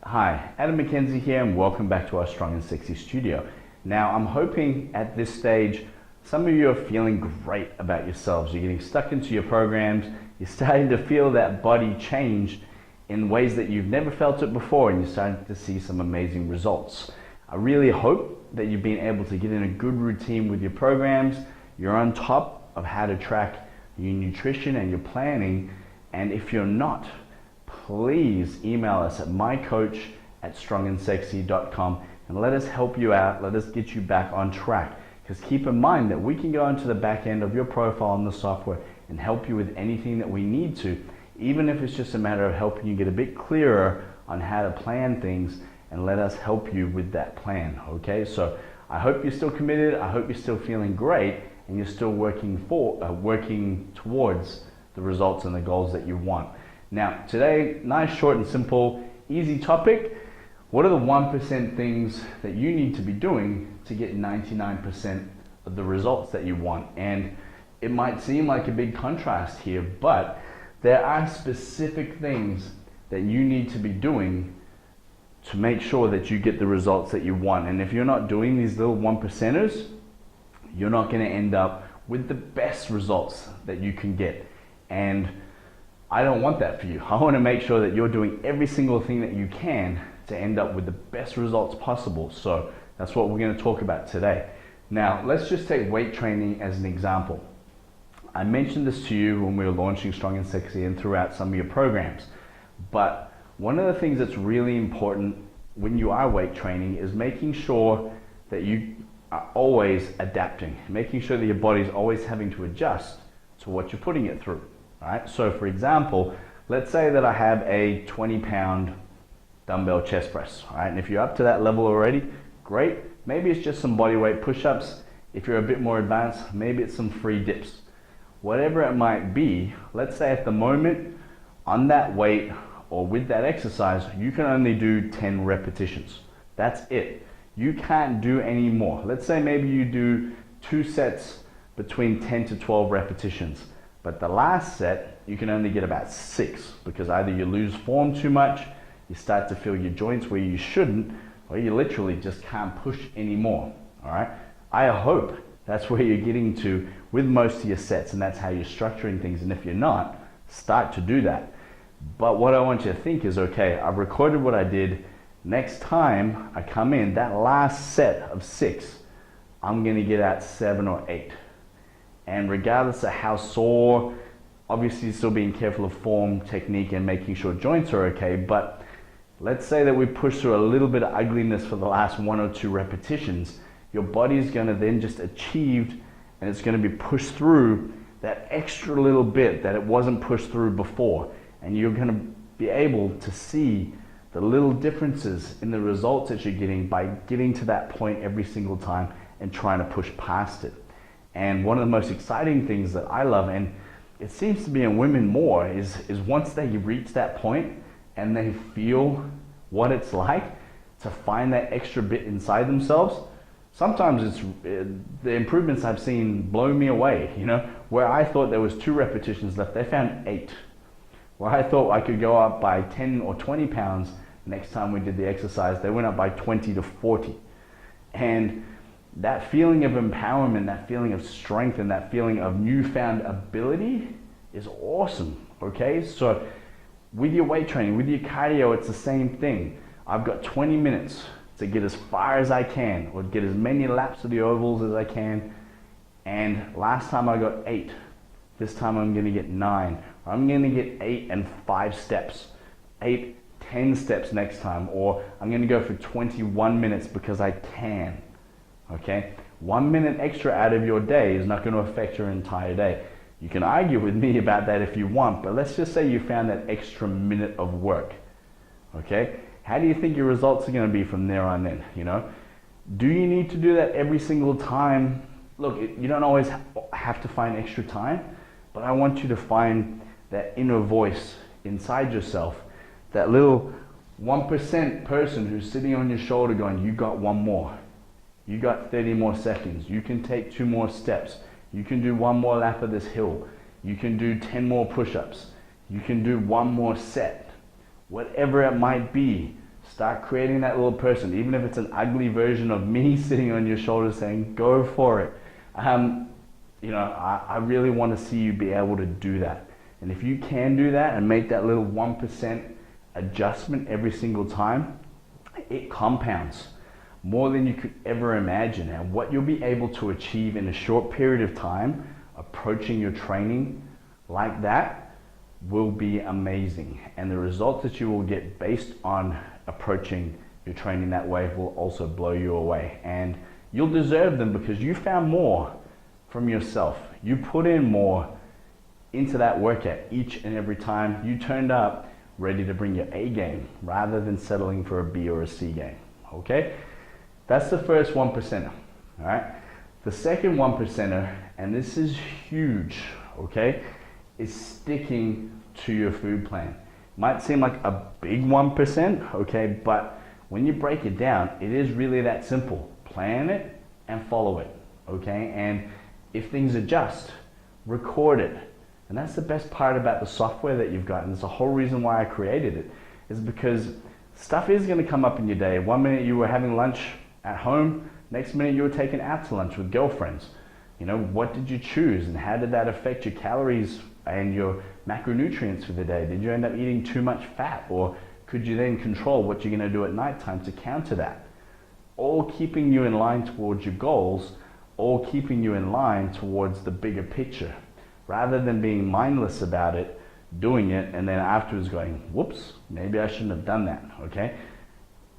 Hi, Adam McKenzie here and welcome back to our Strong and Sexy studio. Now, I'm hoping at this stage, some of you are feeling great about yourselves. You're getting stuck into your programs. You're starting to feel that body change in ways that you've never felt it before, and you're starting to see some amazing results. I really hope that you've been able to get in a good routine with your programs. You're on top of how to track your nutrition and your planning. And if you're not, please email us at mycoach@strongandsexy.com and let us help you out. Let us get you back on track. Because keep in mind that we can go into the back end of your profile in the software and help you with anything that we need to, even if it's just a matter of helping you get a bit clearer on how to plan things, and let us help you with that plan. Okay, so I hope you're still committed. I hope you're still feeling great and you're still working towards the results and the goals that you want. Now, today, nice, short and simple, easy topic. What are the 1% things that you need to be doing to get 99% of the results that you want? And it might seem like a big contrast here, but there are specific things that you need to be doing to make sure that you get the results that you want. And if you're not doing these little 1%ers, you're not going to end up with the best results that you can get. And I don't want that for you. I want to make sure that you're doing every single thing that you can to end up with the best results possible. So that's what we're going to talk about today. Now, let's just take weight training as an example. I mentioned this to you when we were launching Strong and Sexy and throughout some of your programs. But one of the things that's really important when you are weight training is making sure that you are always adapting, making sure that your body's always having to adjust to what you're putting it through. All right? So for example, let's say that I have a 20-pound dumbbell chest press. All right? And if you're up to that level already, great. Maybe it's just some body weight push-ups. If you're a bit more advanced, maybe it's some free dips. Whatever it might be, let's say at the moment, on that weight or with that exercise, you can only do 10 repetitions. That's it. You can't do any more. Let's say maybe you do 2 sets between 10 to 12 repetitions. But the last set, you can only get about 6 because either you lose form too much, you start to feel your joints where you shouldn't, or you literally just can't push anymore. All right? I hope that's where you're getting to with most of your sets, and that's how you're structuring things. And if you're not, start to do that. But what I want you to think is, okay, I've recorded what I did. Next time I come in, that last set of 6, I'm going to get out 7 or 8. And regardless of how sore, obviously still being careful of form, technique, and making sure joints are okay. But let's say that we push through a little bit of ugliness for the last 1 or 2 repetitions. Your body's going to then just achieve, and it's going to be pushed through that extra little bit that it wasn't pushed through before. And you're going to be able to see the little differences in the results that you're getting by getting to that point every single time and trying to push past it. And one of the most exciting things that I love, and it seems to be in women more, is once they reach that point and they feel what it's like to find that extra bit inside themselves. Sometimes the improvements I've seen blow me away. You know, where I thought there was 2 repetitions left, they found 8. Where I thought I could go up by 10 or 20 pounds next time we did the exercise, they went up by 20 to 40. And that feeling of empowerment, that feeling of strength, and that feeling of newfound ability is awesome, okay? So with your weight training, with your cardio, it's the same thing. I've got 20 minutes to get as far as I can, or get as many laps of the ovals as I can. And last time I got 8. This time I'm gonna get 9. I'm gonna get 8 and 5 steps. 8, 10 steps next time. Or I'm gonna go for 21 minutes because I can. Okay? 1 minute extra out of your day is not going to affect your entire day. You can argue with me about that if you want, but let's just say you found that extra minute of work. Okay? How do you think your results are going to be from there on in? You know? Do you need to do that every single time? Look, you don't always have to find extra time, but I want you to find that inner voice inside yourself, that little 1% person who's sitting on your shoulder going, you got 1 more. You got 30 more seconds. You can take 2 more steps. You can do 1 more lap of this hill. You can do 10 more push-ups. You can do 1 more set. Whatever it might be, Start creating that little person, even if it's an ugly version of me sitting on your shoulder saying, go for it. I really want to see you be able to do that. And if you can do that and make that little 1% adjustment every single time, it compounds more than you could ever imagine. And what you'll be able to achieve in a short period of time, approaching your training like that, will be amazing. And the results that you will get based on approaching your training that way will also blow you away. And you'll deserve them because you found more from yourself. You put in more into that workout each and every time. You turned up ready to bring your A game rather than settling for a B or a C game. Okay? That's the first 1%er. All right? The second 1%er, and this is huge, okay, is sticking to your food plan. Might seem like a big 1%, okay, but when you break it down, it is really that simple. Plan it and follow it, okay? And if things adjust, record it. And that's the best part about the software that you've got, and it's the whole reason why I created it, is because stuff is going to come up in your day. 1 minute you were having lunch at home, next minute you were taken out to lunch with girlfriends. You know, what did you choose and how did that affect your calories and your macronutrients for the day? Did you end up eating too much fat, or could you then control what you're going to do at nighttime to counter that? All keeping you in line towards your goals, all keeping you in line towards the bigger picture, rather than being mindless about it, doing it, and then afterwards going, whoops, maybe I shouldn't have done that, okay?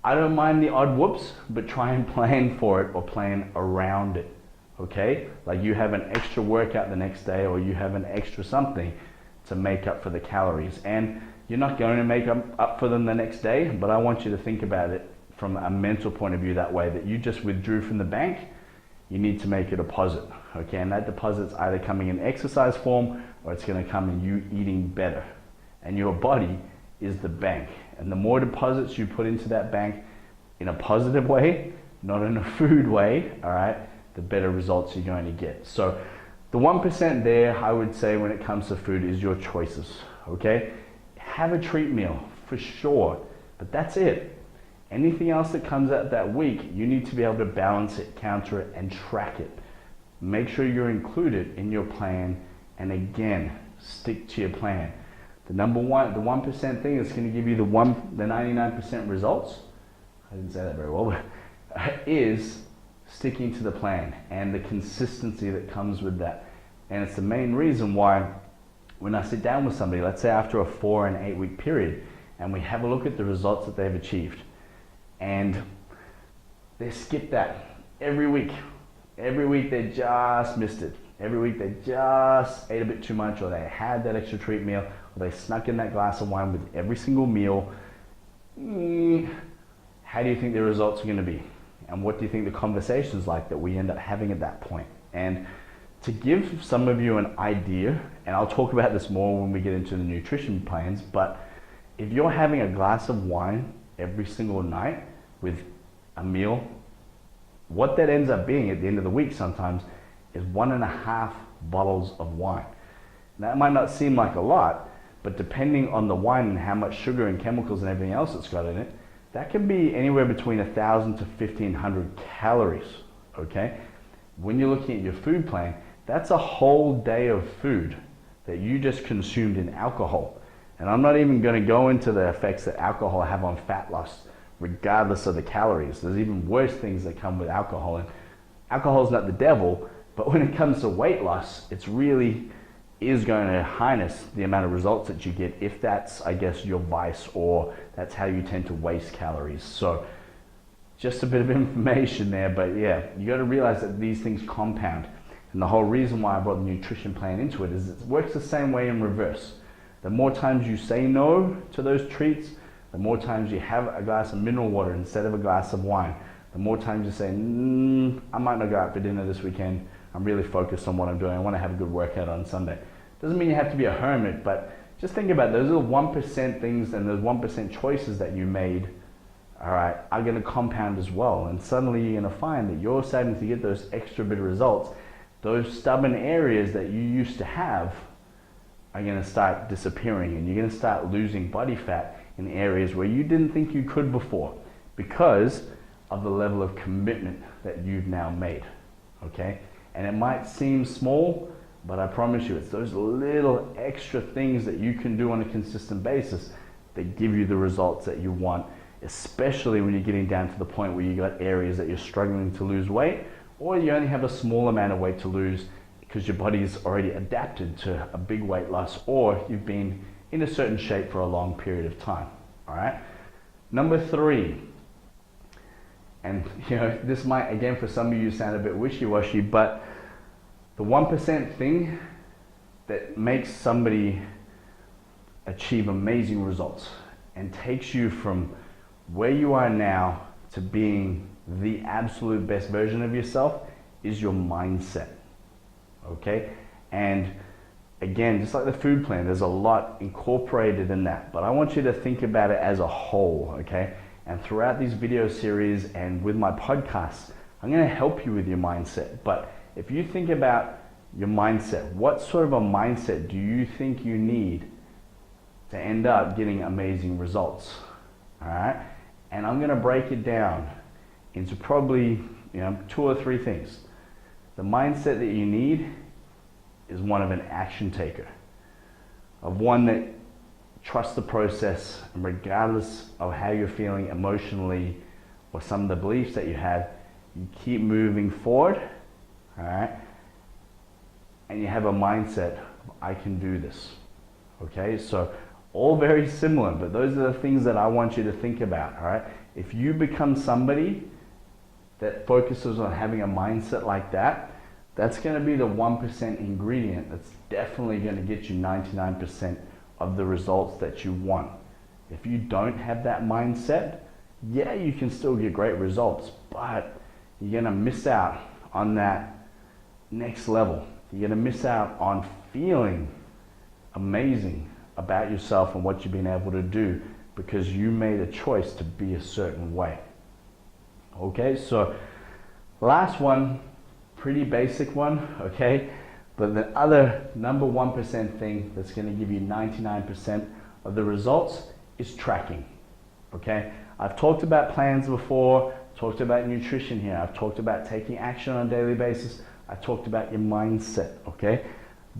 I don't mind the odd whoops, but try and plan for it or plan around it, okay? Like you have an extra workout the next day, or you have an extra something to make up for the calories. And you're not going to make up for them the next day, but I want you to think about it from a mental point of view that way, that you just withdrew from the bank. You need to make a deposit, okay? And that deposit's either coming in exercise form, or it's gonna come in you eating better. And your body is the bank. And the more deposits you put into that bank in a positive way, not in a food way, all right, the better results you're going to get. So the 1% there, I would say, when it comes to food, is your choices, okay? Have a treat meal, for sure, but that's it. Anything else that comes out that week, you need to be able to balance it, counter it, and track it. Make sure you're included in your plan, and again, stick to your plan. The number one, the 1% thing that's going to give you the 99% results, I didn't say that very well, but is sticking to the plan and the consistency that comes with that. And it's the main reason why when I sit down with somebody, let's say after a 4 and 8 week period, and we have a look at the results that they've achieved, and they skip that every week. Every week they just missed it. Every week they just ate a bit too much, or they had that extra treat meal, or they snuck in that glass of wine with every single meal. How do you think the results are going to be? And what do you think the conversation's like that we end up having at that point? And to give some of you an idea, and I'll talk about this more when we get into the nutrition plans, but if you're having a glass of wine every single night with a meal, what that ends up being at the end of the week sometimes is 1.5 bottles of wine. That might not seem like a lot, but depending on the wine and how much sugar and chemicals and everything else it's got in it, that can be anywhere between 1,000 to 1,500 calories, okay? When you're looking at your food plan, that's a whole day of food that you just consumed in alcohol. And I'm not even going to go into the effects that alcohol have on fat loss, regardless of the calories. There's even worse things that come with alcohol. And alcohol is not the devil, but when it comes to weight loss, it's really is going to harness the amount of results that you get if that's, I guess, your vice, or that's how you tend to waste calories. So just a bit of information there, but yeah, you got to realize that these things compound. And the whole reason why I brought the nutrition plan into it is it works the same way in reverse. The more times you say no to those treats, the more times you have a glass of mineral water instead of a glass of wine. The more times you say, I might not go out for dinner this weekend. I'm really focused on what I'm doing. I want to have a good workout on Sunday. Doesn't mean you have to be a hermit, but just think about those little 1% things and those 1% choices that you made, all right, are going to compound as well. And suddenly you're going to find that you're starting to get those extra bit of results. Those stubborn areas that you used to have are going to start disappearing, and you're going to start losing body fat in areas where you didn't think you could before because of the level of commitment that you've now made, okay? And it might seem small, but I promise you, it's those little extra things that you can do on a consistent basis that give you the results that you want, especially when you're getting down to the point where you got areas that you're struggling to lose weight, or you only have a small amount of weight to lose because your body's already adapted to a big weight loss, or you've been in a certain shape for a long period of time, all right? Number 3, and this might, again, for some of you sound a bit wishy-washy, but the 1% thing that makes somebody achieve amazing results and takes you from where you are now to being the absolute best version of yourself is your mindset, okay? And again, just like the food plan, there's a lot incorporated in that, but I want you to think about it as a whole, okay? And throughout these video series and with my podcasts, I'm going to help you with your mindset. But if you think about your mindset, what sort of a mindset do you think you need to end up getting amazing results? All right? And I'm going to break it down into probably 2 or 3 things. The mindset that you need is one of an action taker, of one that trusts the process, and regardless of how you're feeling emotionally or some of the beliefs that you have, you keep moving forward, all right? And you have a mindset of, I can do this, okay? So all very similar, but those are the things that I want you to think about, all right? If you become somebody that focuses on having a mindset like that, that's going to be the 1% ingredient that's definitely going to get you 99% of the results that you want. If you don't have that mindset, yeah, you can still get great results, but you're going to miss out on that next level. You're going to miss out on feeling amazing about yourself and what you've been able to do because you made a choice to be a certain way. Okay, so last one, pretty basic one, okay? But the other number 1% thing that's going to give you 99% of the results is tracking, okay? I've talked about plans before, talked about nutrition here, I've talked about taking action on a daily basis, I talked about your mindset, okay?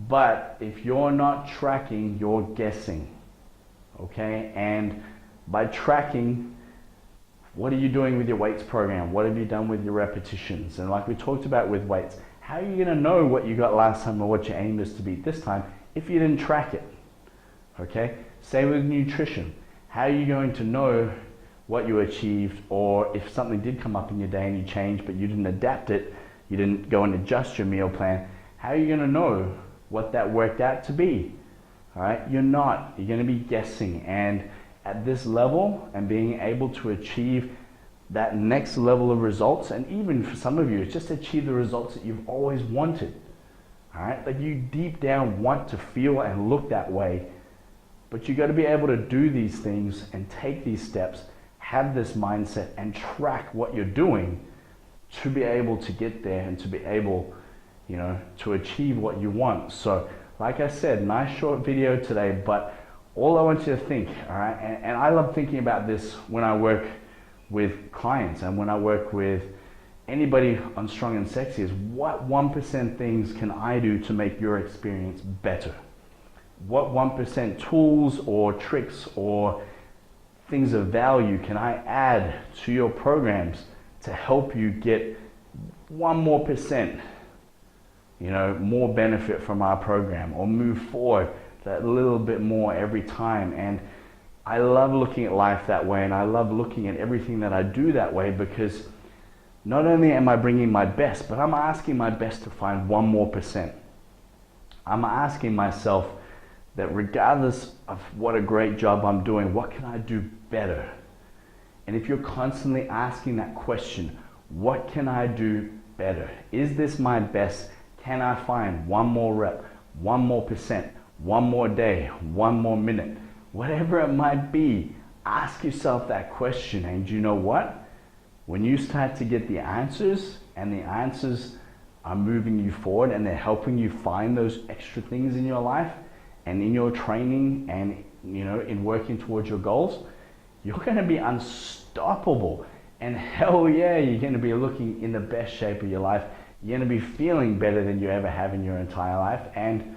But if you're not tracking, you're guessing, okay? And by tracking, what are you doing with your weights program? What have you done with your repetitions? And like we talked about with weights, how are you going to know what you got last time or what your aim is to beat this time if you didn't track it? Okay? Same with nutrition. How are you going to know what you achieved, or if something did come up in your day and you changed but you didn't adapt it, you didn't go and adjust your meal plan, how are you going to know what that worked out to be? All right? You're not. You're going to be guessing. And at this level and being able to achieve that next level of results, and even for some of you, it's just achieve the results that you've always wanted. All right? Like you deep down want to feel and look that way, but you got to be able to do these things and take these steps, have this mindset and track what you're doing to be able to get there and to be able, to achieve what you want. So, like I said, nice short video today, but all I want you to think, all right, and I love thinking about this when I work with clients and when I work with anybody on Strong and Sexy, is what 1% things can I do to make your experience better? What 1% tools or tricks or things of value can I add to your programs to help you get 1 more percent, more benefit from our program, or move forward that little bit more every time? And I love looking at life that way, and I love looking at everything that I do that way, because not only am I bringing my best, but I'm asking my best to find 1 more percent. I'm asking myself that regardless of what a great job I'm doing, what can I do better? And if you're constantly asking that question, what can I do better? Is this my best? Can I find 1 more rep, 1 more percent, 1 more day, 1 more minute? Whatever it might be, ask yourself that question. And you know what? When you start to get the answers, and the answers are moving you forward and they're helping you find those extra things in your life and in your training and in working towards your goals, you're going to be unstoppable. And hell yeah, you're going to be looking in the best shape of your life. You're going to be feeling better than you ever have in your entire life. And,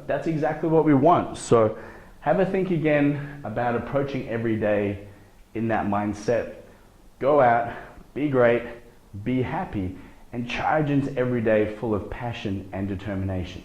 that's exactly what we want. So have a think again about approaching every day in that mindset. Go out, be great, be happy, and charge into every day full of passion and determination.